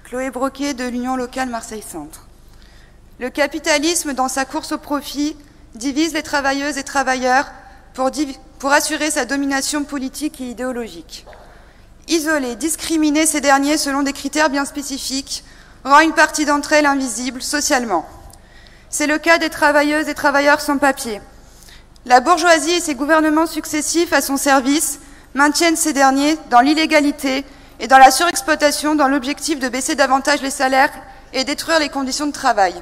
Chloé Broquet de l'Union locale Marseille-Centre. Le capitalisme, dans sa course au profit, divise les travailleuses et travailleurs pour assurer sa domination politique et idéologique. Isoler, discriminer ces derniers selon des critères bien spécifiques rend une partie d'entre elles invisible socialement. C'est le cas des travailleuses et travailleurs sans papier. La bourgeoisie et ses gouvernements successifs à son service maintiennent ces derniers dans l'illégalité et dans la surexploitation dans l'objectif de baisser davantage les salaires et détruire les conditions de travail.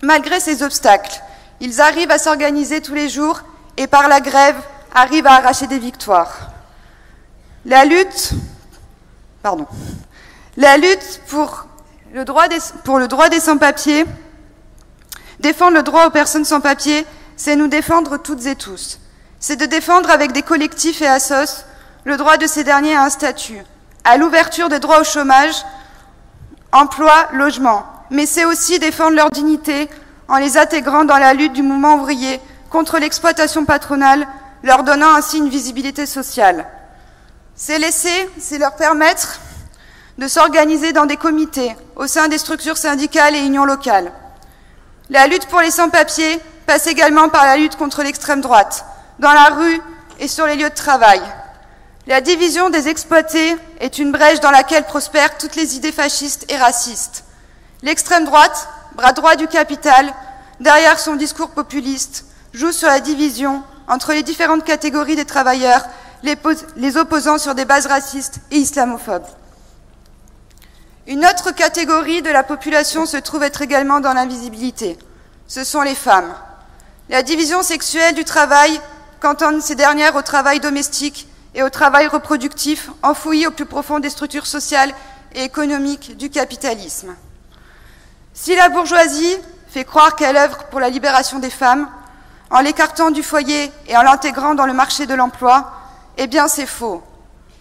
Malgré ces obstacles, ils arrivent à s'organiser tous les jours et par la grève arrivent à arracher des victoires. La lutte pour le droit des sans-papiers, défendre le droit aux personnes sans papier, c'est nous défendre toutes et tous. C'est de défendre avec des collectifs et assos le droit de ces derniers à un statut, à l'ouverture des droits au chômage, emploi, logement. Mais c'est aussi défendre leur dignité en les intégrant dans la lutte du mouvement ouvrier contre l'exploitation patronale, leur donnant ainsi une visibilité sociale. C'est leur permettre de s'organiser dans des comités au sein des structures syndicales et unions locales. La lutte pour les sans-papiers passe également par la lutte contre l'extrême droite, dans la rue et sur les lieux de travail. La division des exploités est une brèche dans laquelle prospèrent toutes les idées fascistes et racistes. L'extrême droite, bras droit du capital, derrière son discours populiste, joue sur la division entre les différentes catégories des travailleurs, les opposant sur des bases racistes et islamophobes. Une autre catégorie de la population se trouve être également dans l'invisibilité. Ce sont les femmes. La division sexuelle du travail cantonne ces dernières au travail domestique et au travail reproductif, enfoui au plus profond des structures sociales et économiques du capitalisme. Si la bourgeoisie fait croire qu'elle œuvre pour la libération des femmes, en l'écartant du foyer et en l'intégrant dans le marché de l'emploi, eh bien c'est faux.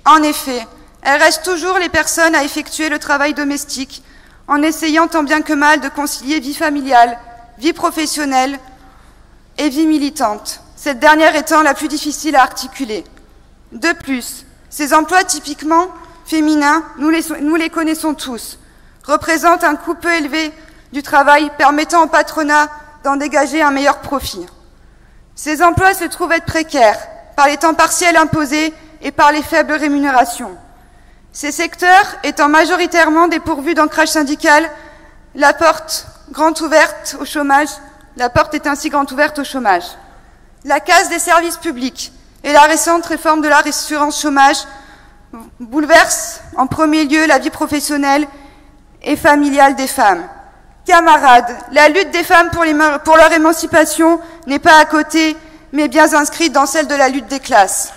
En effet, elles restent toujours les personnes à effectuer le travail domestique, en essayant tant bien que mal de concilier vie familiale, vie professionnelle et vie militante, cette dernière étant la plus difficile à articuler. De plus, ces emplois typiquement féminins, nous les connaissons tous, représentent un coût peu élevé du travail permettant au patronat d'en dégager un meilleur profit. Ces emplois se trouvent être précaires par les temps partiels imposés et par les faibles rémunérations. Ces secteurs étant majoritairement dépourvus d'ancrage syndical, la porte est ainsi grande ouverte au chômage. La casse des services publics et la récente réforme de l'assurance chômage bouleversent en premier lieu la vie professionnelle et familiale des femmes. Camarades, la lutte des femmes pour leur émancipation n'est pas à côté, mais bien inscrite dans celle de la lutte des classes.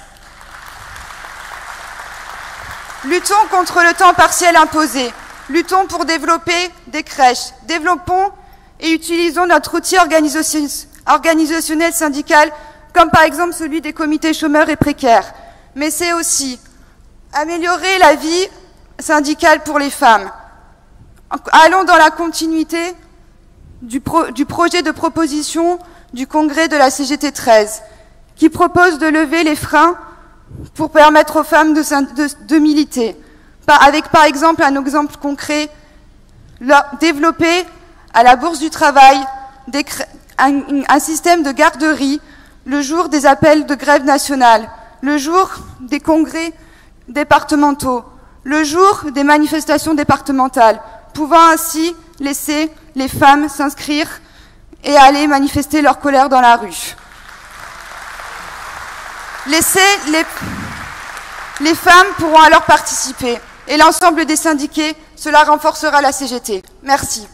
Luttons contre le temps partiel imposé. Luttons pour développer des crèches. Développons et utilisons notre outil organisationnel syndical, comme par exemple celui des comités chômeurs et précaires. Mais c'est aussi améliorer la vie syndicale pour les femmes. Allons dans la continuité du projet de proposition du congrès de la CGT 13, qui propose de lever les freins pour permettre aux femmes de militer. Avec par exemple un exemple concret, développer à la Bourse du Travail un système de garderie le jour des appels de grève nationale, le jour des congrès départementaux, le jour des manifestations départementales, pouvant ainsi laisser les femmes s'inscrire et aller manifester leur colère dans la rue. Les femmes pourront alors participer et l'ensemble des syndiqués, cela renforcera la CGT. Merci.